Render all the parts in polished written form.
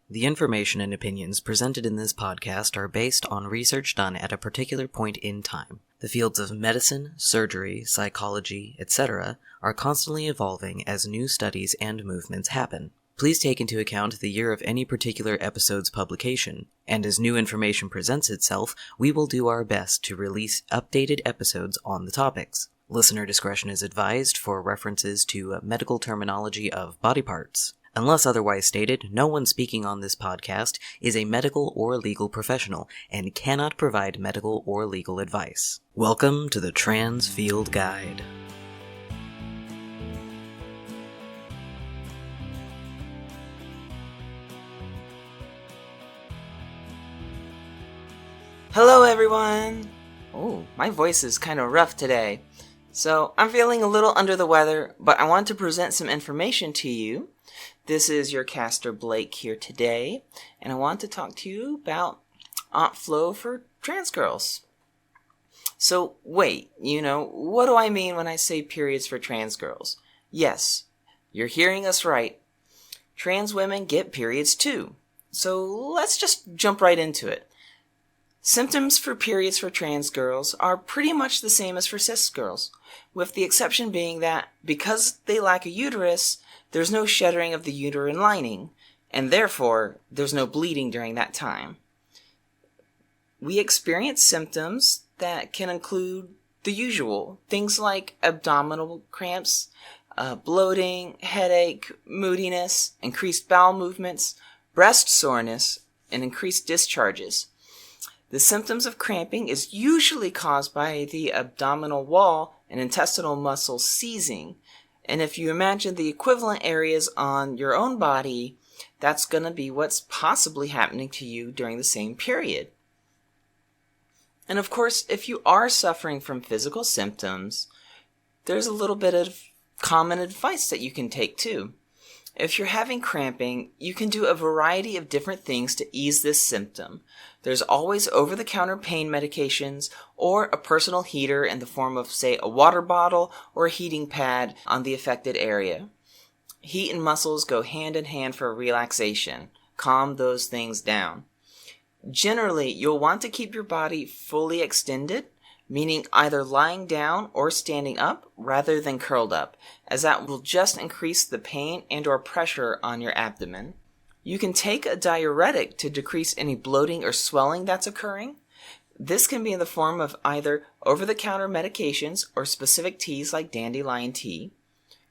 The information and opinions presented in this podcast are based on research done at a particular point in time. The fields of medicine, surgery, psychology, etc. are constantly evolving as new studies and movements happen. Please take into account the year of any particular episode's publication, and as new information presents itself, we will do our best to release updated episodes on the topics. Listener discretion is advised for references to medical terminology of body parts. Unless otherwise stated, no one speaking on this podcast is a medical or legal professional and cannot provide medical or legal advice. Welcome to the Trans Field Guide. Hello everyone! Oh, my voice is kind of rough today. So, I'm feeling a little under the weather, but I want to present some information to you. This is your caster Blake here today, and I want to talk to you about Aunt Flo for trans girls. So, wait, what do I mean when I say periods for trans girls? Yes, you're hearing us right. Trans women get periods too. So, let's just jump right into it. Symptoms for periods for trans girls are pretty much the same as for cis girls, with the exception being that because they lack a uterus, there's no shedding of the uterine lining, and therefore, there's no bleeding during that time. We experience symptoms that can include the usual, things like abdominal cramps, bloating, headache, moodiness, increased bowel movements, breast soreness, and increased discharges. The symptoms of cramping is usually caused by the abdominal wall and intestinal muscles seizing. And if you imagine the equivalent areas on your own body, that's going to be what's possibly happening to you during the same period. And of course, if you are suffering from physical symptoms, there's a little bit of common advice that you can take too. If you're having cramping, you can do a variety of different things to ease this symptom. There's always over-the-counter pain medications or a personal heater in the form of, say, a water bottle or a heating pad on the affected area. Heat and muscles go hand in hand for relaxation. Calm those things down. Generally, you'll want to keep your body fully extended, meaning either lying down or standing up rather than curled up, as that will just increase the pain and or pressure on your abdomen. You can take a diuretic to decrease any bloating or swelling that's occurring. This can be in the form of either over-the-counter medications or specific teas like dandelion tea.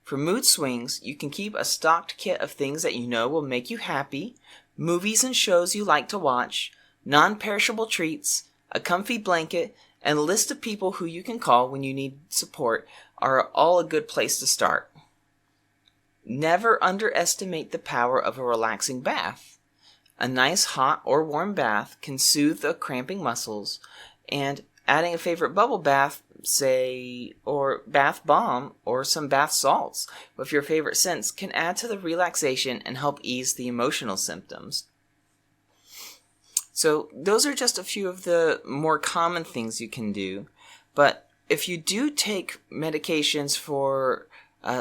For mood swings, you can keep a stocked kit of things that you know will make you happy, movies and shows you like to watch, non-perishable treats, a comfy blanket, and a list of people who you can call when you need support are all a good place to start. Never underestimate the power of a relaxing bath. A nice hot or warm bath can soothe the cramping muscles, and adding a favorite bubble bath, say, or bath bomb, or some bath salts with your favorite scents can add to the relaxation and help ease the emotional symptoms. So those are just a few of the more common things you can do. But if you do take medications for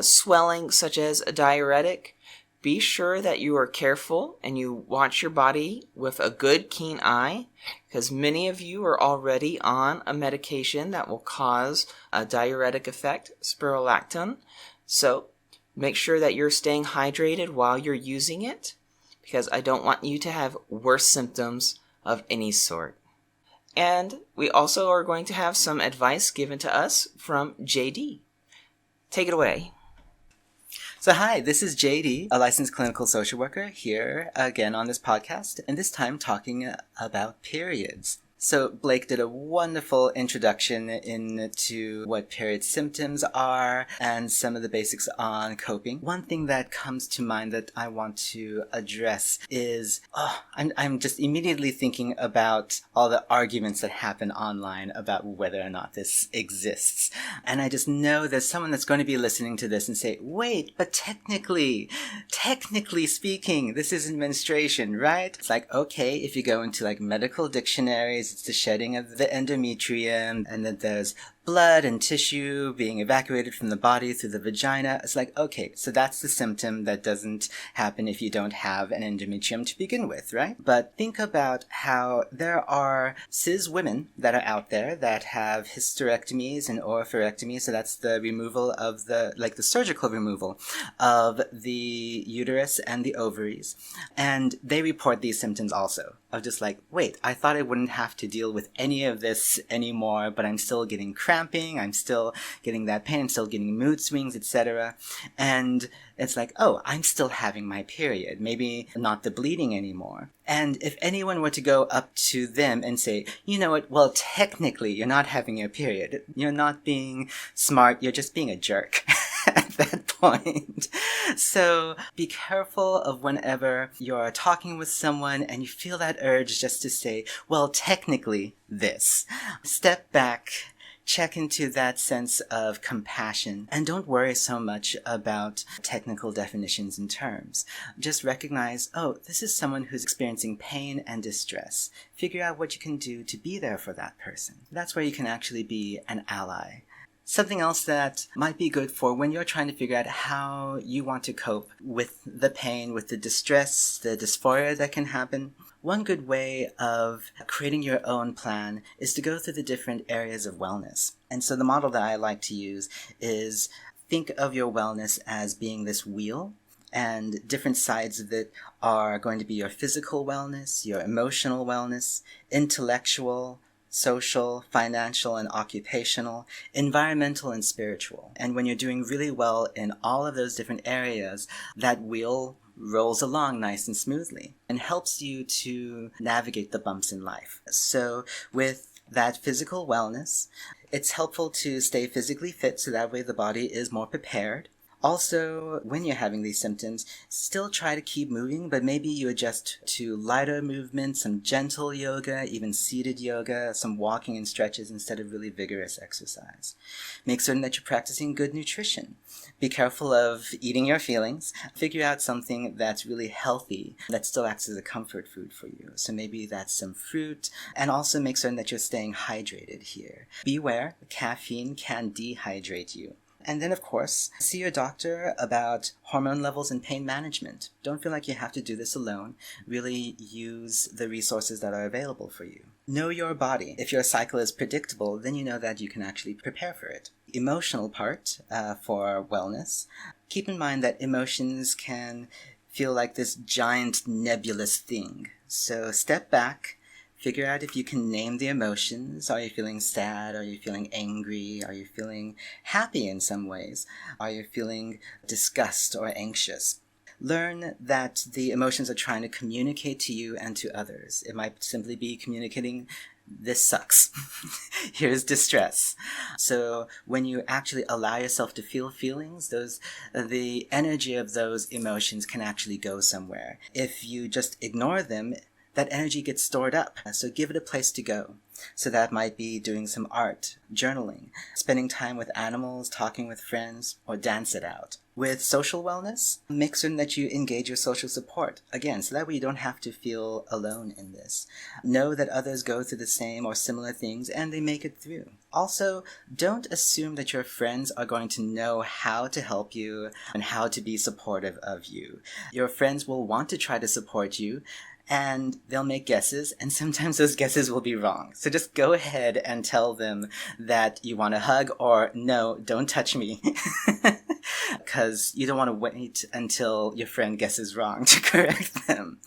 swelling, such as a diuretic, be sure that you are careful and you watch your body with a good, keen eye, because many of you are already on a medication that will cause a diuretic effect, spironolactone. So make sure that you're staying hydrated while you're using it, because I don't want you to have worse symptoms of any sort. And we also are going to have some advice given to us from JD. Take it away. So hi, this is JD, a licensed clinical social worker here again on this podcast, and this time talking about periods. So Blake did a wonderful introduction into what period symptoms are and some of the basics on coping. One thing that comes to mind that I want to address is, I'm just immediately thinking about all the arguments that happen online about whether or not this exists. And I just know there's someone that's going to be listening to this and say, wait, but technically speaking, this isn't menstruation, right? It's like, okay, if you go into like medical dictionaries, it's the shedding of the endometrium, and then there's blood and tissue being evacuated from the body through the vagina. It's like, okay, so that's the symptom that doesn't happen if you don't have an endometrium to begin with, right? But think about how there are cis women that are out there that have hysterectomies and oophorectomies. So that's the removal of the surgical removal of the uterus and the ovaries. And they report these symptoms also of just like, wait, I thought I wouldn't have to deal with any of this anymore, but I'm still getting cramping, I'm still getting that pain, I'm still getting mood swings, etc. And it's like, oh, I'm still having my period. Maybe not the bleeding anymore. And if anyone were to go up to them and say, you know what, well, technically you're not having your period. You're not being smart, you're just being a jerk. At that point. So be careful of whenever you're talking with someone and you feel that urge just to say, well, technically this. Step back, check into that sense of compassion, and don't worry so much about technical definitions and terms. Just recognize, oh, this is someone who's experiencing pain and distress. Figure out what you can do to be there for that person. That's where you can actually be an ally. Something else that might be good for when you're trying to figure out how you want to cope with the pain, with the distress, the dysphoria that can happen. One good way of creating your own plan is to go through the different areas of wellness. And so the model that I like to use is think of your wellness as being this wheel, and different sides of it are going to be your physical wellness, your emotional wellness, intellectual, social, financial, and occupational, environmental, and spiritual. And when you're doing really well in all of those different areas, that wheel rolls along nice and smoothly and helps you to navigate the bumps in life. So with that physical wellness, it's helpful to stay physically fit so that way the body is more prepared. Also, when you're having these symptoms, still try to keep moving, but maybe you adjust to lighter movements, some gentle yoga, even seated yoga, some walking and stretches instead of really vigorous exercise. Make certain that you're practicing good nutrition. Be careful of eating your feelings. Figure out something that's really healthy that still acts as a comfort food for you. So maybe that's some fruit, and also make certain that you're staying hydrated here. Beware, caffeine can dehydrate you. And then, of course, see your doctor about hormone levels and pain management. Don't feel like you have to do this alone. Really use the resources that are available for you. Know your body. If your cycle is predictable, then you know that you can actually prepare for it. Emotional part for wellness. Keep in mind that emotions can feel like this giant nebulous thing. So step back. Figure out if you can name the emotions. Are you feeling sad? Are you feeling angry? Are you feeling happy in some ways? Are you feeling disgust or anxious? Learn that the emotions are trying to communicate to you and to others. It might simply be communicating, this sucks. Here's distress. So when you actually allow yourself to feel feelings, the energy of those emotions can actually go somewhere. If you just ignore them, that energy gets stored up. So give it a place to go. So that might be doing some art, journaling, spending time with animals, talking with friends, or dance it out. With social wellness, make certain that you engage your social support. Again, so that way you don't have to feel alone in this. Know that others go through the same or similar things and they make it through. Also, don't assume that your friends are going to know how to help you and how to be supportive of you. Your friends will want to try to support you, and they'll make guesses, and sometimes those guesses will be wrong. So just go ahead and tell them that you want a hug, or no, don't touch me. Because you don't want to wait until your friend guesses wrong to correct them.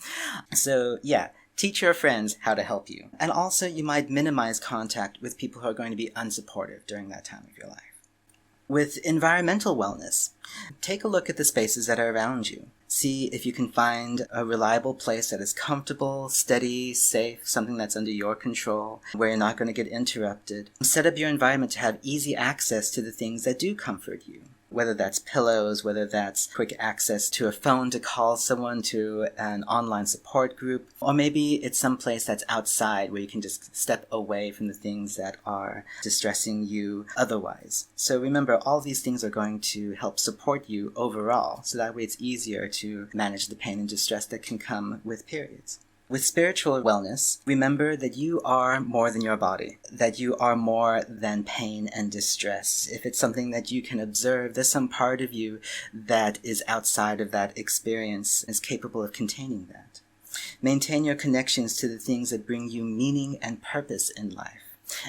So yeah, teach your friends how to help you. And also you might minimize contact with people who are going to be unsupportive during that time of your life. With environmental wellness, take a look at the spaces that are around you. See if you can find a reliable place that is comfortable, steady, safe, something that's under your control, where you're not going to get interrupted. Set up your environment to have easy access to the things that do comfort you. Whether that's pillows, whether that's quick access to a phone to call someone, to an online support group, or maybe it's someplace that's outside where you can just step away from the things that are distressing you otherwise. So remember, all these things are going to help support you overall, so that way it's easier to manage the pain and distress that can come with periods. With spiritual wellness, remember that you are more than your body, that you are more than pain and distress. If it's something that you can observe, there's some part of you that is outside of that experience, is capable of containing that. Maintain your connections to the things that bring you meaning and purpose in life.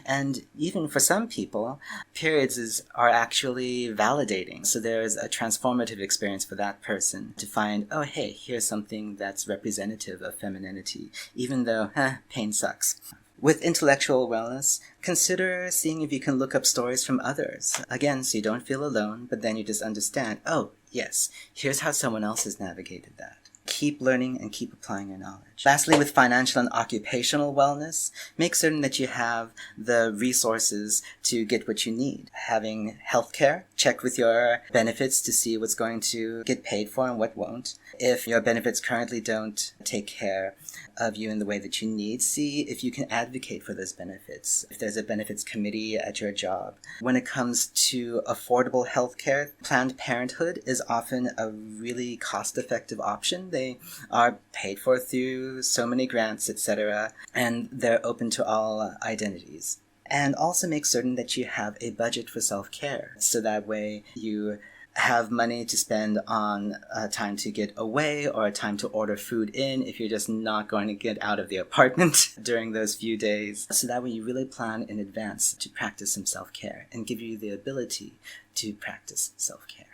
And even for some people, periods are actually validating. So there's a transformative experience for that person to find, oh, hey, here's something that's representative of femininity, even though pain sucks. With intellectual wellness, consider seeing if you can look up stories from others. Again, so you don't feel alone, but then you just understand, oh, yes, here's how someone else has navigated that. Keep learning and keep applying your knowledge. Lastly, with financial and occupational wellness, make certain that you have the resources to get what you need. Having healthcare, check with your benefits to see what's going to get paid for and what won't. If your benefits currently don't take care of you in the way that you need, see if you can advocate for those benefits. If there's a benefits committee at your job. When it comes to affordable healthcare, Planned Parenthood is often a really cost-effective option. They are paid for through so many grants, etc., and they're open to all identities. And also make certain that you have a budget for self-care, so that way you have money to spend on time to get away or time to order food in if you're just not going to get out of the apartment during those few days. So that way you really plan in advance to practice some self-care and give you the ability to practice self-care.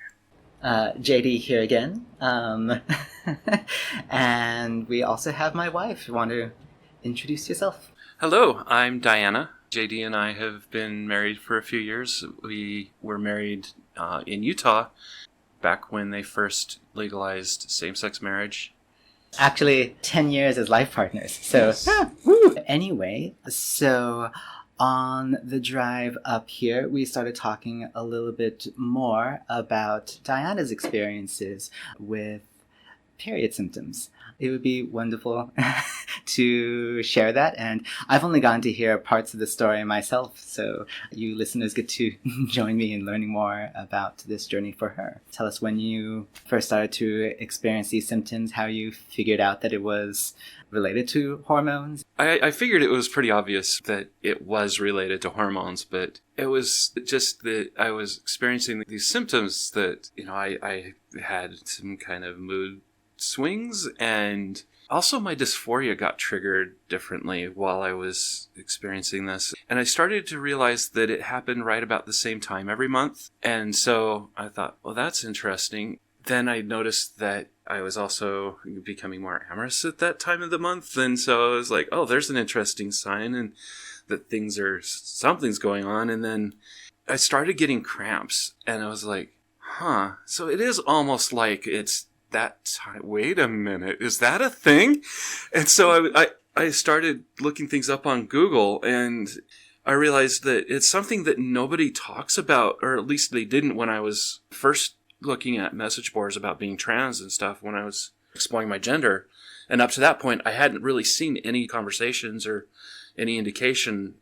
JD here again. And we also have my wife. You want to introduce yourself? Hello, I'm Diana. JD and I have been married for a few years. We were married in Utah back when they first legalized same-sex marriage. Actually, 10 years as life partners. So, Yes. Anyway, so on the drive up here, we started talking a little bit more about Diana's experiences with period symptoms. It would be wonderful to share that, and I've only gotten to hear parts of the story myself, so you listeners get to join me in learning more about this journey for her. Tell us when you first started to experience these symptoms, how you figured out that it was related to hormones. I figured it was pretty obvious that it was related to hormones, but it was just that I was experiencing these symptoms that, I had some kind of mood swings, and also my dysphoria got triggered differently while I was experiencing this. And I started to realize that it happened right about the same time every month. And so I thought, well, that's interesting. Then I noticed that I was also becoming more amorous at that time of the month. And so I was like, oh, there's an interesting sign and that something's going on. And then I started getting cramps and I was like, so it is almost like it's that time. Wait a minute, is that a thing? And so I started looking things up on Google, and I realized that it's something that nobody talks about, or at least they didn't when I was first looking at message boards about being trans and stuff when I was exploring my gender. And up to that point, I hadn't really seen any conversations or any indication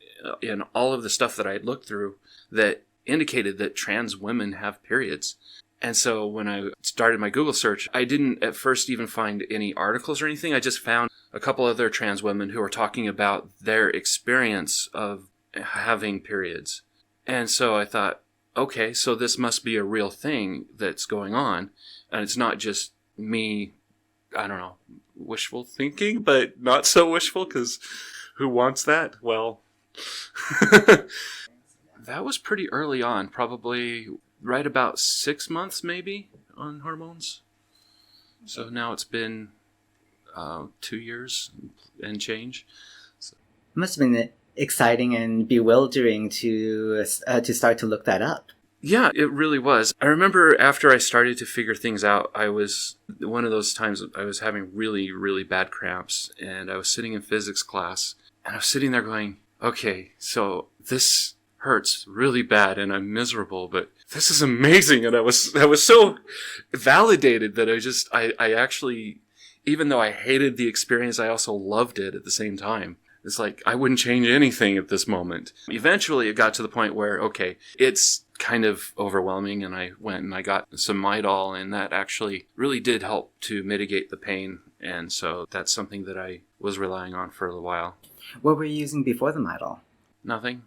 in all of the stuff that I had looked through that indicated that trans women have periods. And so when I started my Google search, I didn't at first even find any articles or anything. I just found a couple other trans women who were talking about their experience of having periods. And so I thought, okay, so this must be a real thing that's going on. And it's not just me, I don't know, wishful thinking, but not so wishful, because who wants that? Well, that was pretty early on, probably right about 6 months maybe on hormones. So now it's been 2 years and change. So. It must have been exciting and bewildering to start to look that up. Yeah, it really was. I remember after I started to figure things out, I was one of those times I was having really, really bad cramps, and I was sitting in physics class, and I was sitting there going, okay, so this hurts really bad and I'm miserable, but this is amazing. And I was so validated that I actually, even though I hated the experience, I also loved it at the same time. It's like I wouldn't change anything at this moment. Eventually it got to the point where, okay, it's kind of overwhelming, and I went and I got some Midol, and that actually really did help to mitigate the pain. And so that's something that I was relying on for a while. What were you using before the Midol? Nothing.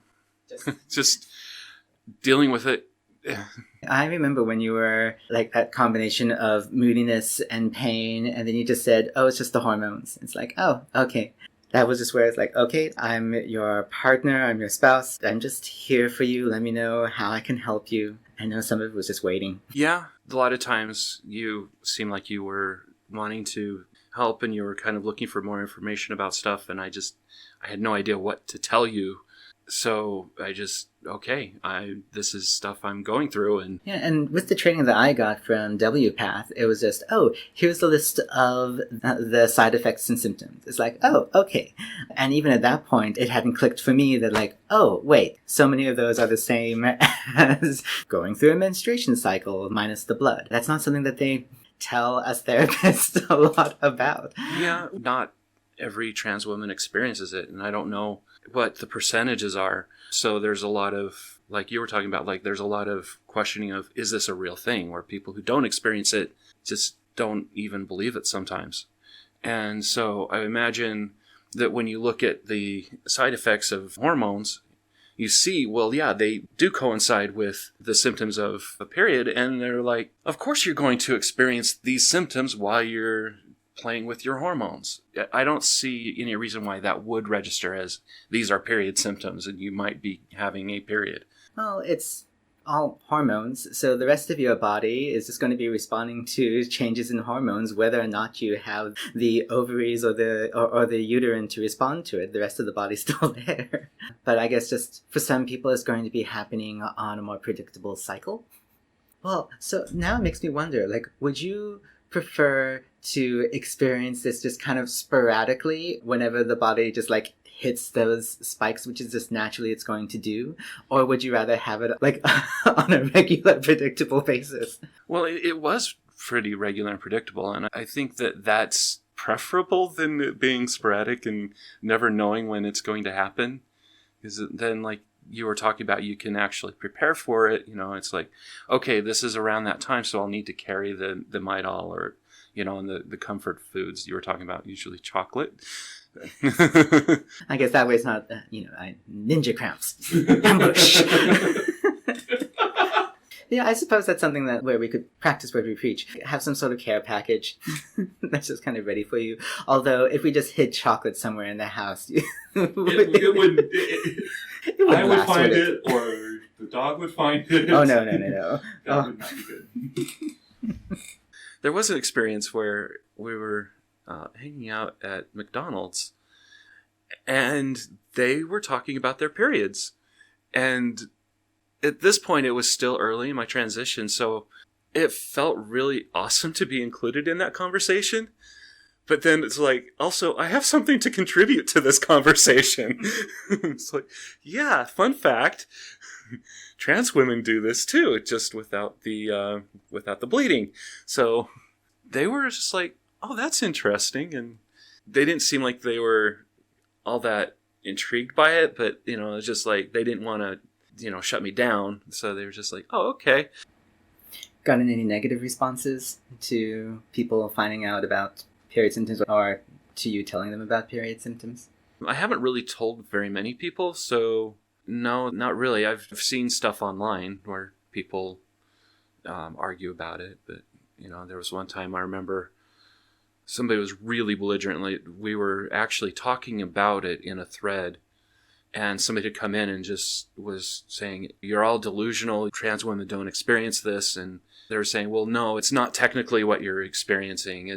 Just dealing with it. I remember when you were like that combination of moodiness and pain, and then you just said, oh, it's just the hormones. It's like, oh, okay. That was just where it's like, okay, I'm your partner, I'm your spouse. I'm just here for you. Let me know how I can help you. I know some of it was just waiting. Yeah. A lot of times you seem like you were wanting to help and you were kind of looking for more information about stuff, and I had no idea what to tell you. So I just, okay, this is stuff I'm going through. And yeah, and with the training that I got from WPATH, it was just, oh, here's the list of the side effects and symptoms. It's like, oh, okay. And even at that point, it hadn't clicked for me that like, oh, wait, so many of those are the same as going through a menstruation cycle minus the blood. That's not something that they tell us therapists a lot about. Yeah, not every trans woman experiences it, and I don't know what the percentages are. So there's a lot of, like you were talking about, like there's a lot of questioning of, is this a real thing? Where people who don't experience it just don't even believe it sometimes. And so I imagine that when you look at the side effects of hormones, you see, well, yeah, they do coincide with the symptoms of a period. And they're like, of course you're going to experience these symptoms while you're playing with your hormones. I don't see any reason why that would register as these are period symptoms and you might be having a period. Well, it's all hormones, so the rest of your body is just going to be responding to changes in hormones, whether or not you have the ovaries or the uterine to respond to it. The rest of the body's still there. But I guess just for some people it's going to be happening on a more predictable cycle. Well, so now it makes me wonder, like, would you prefer to experience this just kind of sporadically whenever the body just like hits those spikes, which is just naturally it's going to do? Or would you rather have it like on a regular, predictable basis? Well, it was pretty regular and predictable, and I think that that's preferable than it being sporadic and never knowing when it's going to happen. Because then, like you were talking about, you can actually prepare for it. You know, it's like, okay, this is around that time, so I'll need to carry the Midol or, you know, and the comfort foods you were talking about, usually chocolate. I guess that way it's not, ninja cramps. Ambush. Yeah, I suppose that's something where we could practice what we preach. Have some sort of care package that's just kind of ready for you. Although, if we just hid chocolate somewhere in the house, it would I would find it, or the dog would find it. Oh, no. That would not be good. There was an experience where we were hanging out at McDonald's, and they were talking about their periods. And at this point, it was still early in my transition, so it felt really awesome to be included in that conversation. But then it's like, also, I have something to contribute to this conversation. It's like, yeah, fun fact, trans women do this too, just without the bleeding. So they were just like, oh, that's interesting. And they didn't seem like they were all that intrigued by it, but, you know, it's just like, they didn't want to, shut me down. So they were just like, oh, okay. Gotten any negative responses to people finding out about period symptoms, or to you telling them about period symptoms? I haven't really told very many people, so no, not really. I've seen stuff online where people argue about it, but, there was one time I remember somebody was really belligerent. We were actually talking about it in a thread, and somebody had come in and just was saying, you're all delusional, trans women don't experience this, and they were saying, well, no, it's not technically what you're experiencing.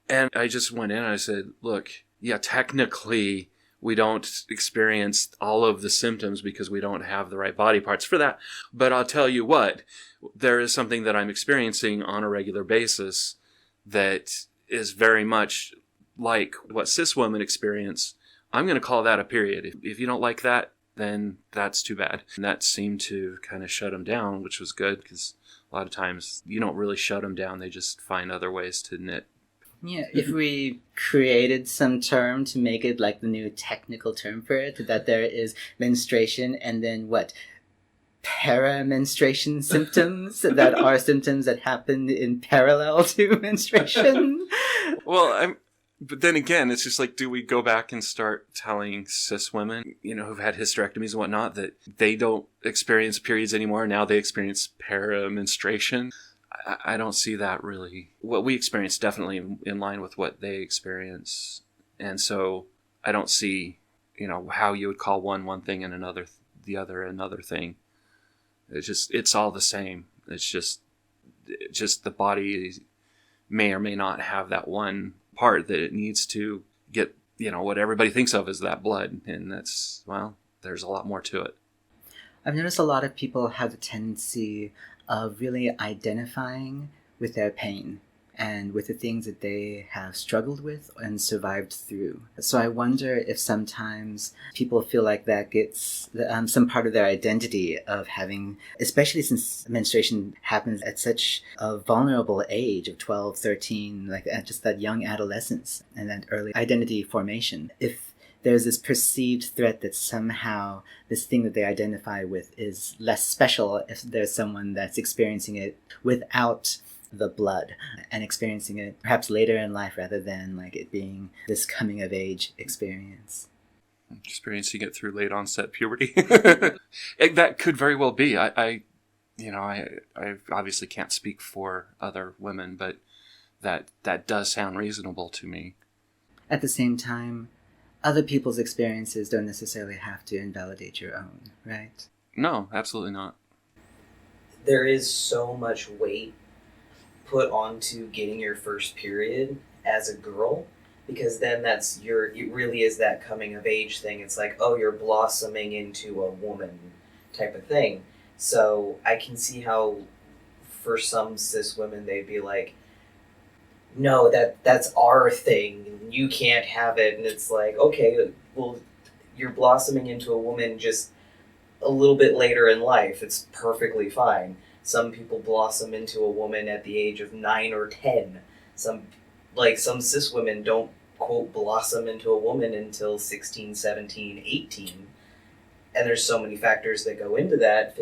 And I just went in and I said, look, yeah, technically we don't experience all of the symptoms because we don't have the right body parts for that. But I'll tell you what, there is something that I'm experiencing on a regular basis that is very much like what cis women experience. I'm going to call that a period. If you don't like that, then that's too bad. And that seemed to kind of shut them down, which was good because a lot of times you don't really shut them down. They just find other ways to knit. Yeah, if we created some term to make it like the new technical term for it, that there is menstruation and then what? paramenstruation symptoms that are symptoms that happen in parallel to menstruation. Well, but then again, it's just like, do we go back and start telling cis women, who've had hysterectomies and whatnot, that they don't experience periods anymore? Now they experience paramenstruation. I don't see that really. What we experience definitely in line with what they experience. And so I don't see, how you would call one thing and the other another thing. It's all the same. It's just the body may or may not have that one part that it needs to get, what everybody thinks of as that blood. And there's a lot more to it. I've noticed a lot of people have a tendency of really identifying with their pain and with the things that they have struggled with and survived through. So I wonder if sometimes people feel like that gets some part of their identity of having, especially since menstruation happens at such a vulnerable age of 12, 13, like just that young adolescence and that early identity formation. If there's this perceived threat that somehow this thing that they identify with is less special if there's someone that's experiencing it without the blood and experiencing it perhaps later in life rather than like it being this coming of age experience. Experiencing it through late onset puberty. That could very well be. I obviously can't speak for other women, but that does sound reasonable to me. At the same time, other people's experiences don't necessarily have to invalidate your own, right? No, absolutely not. There is so much weight put onto getting your first period as a girl, because then it really is that coming of age thing. It's like, oh, you're blossoming into a woman type of thing. So I can see how for some cis women they'd be like, no, that's our thing, you can't have it. And it's like, okay, well, you're blossoming into a woman just a little bit later in life. It's perfectly fine. Some people blossom into a woman at the age of 9 or 10. Some cis women don't, quote, blossom into a woman until 16, 17, 18. And there's so many factors that go into that.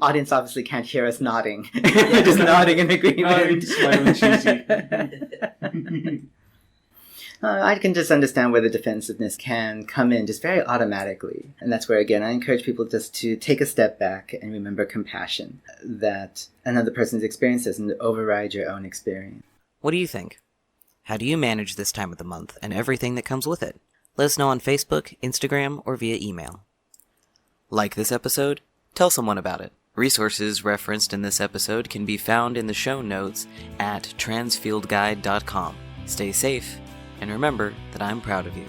Audience obviously can't hear us nodding. We're just nodding in agreement. Smiling cheesy. I can just understand where the defensiveness can come in just very automatically. And that's where, again, I encourage people just to take a step back and remember compassion, that another person's experience doesn't override your own experience. What do you think? How do you manage this time of the month and everything that comes with it? Let us know on Facebook, Instagram, or via email. Like this episode? Tell someone about it. Resources referenced in this episode can be found in the show notes at transfieldguide.com. Stay safe. And remember that I'm proud of you.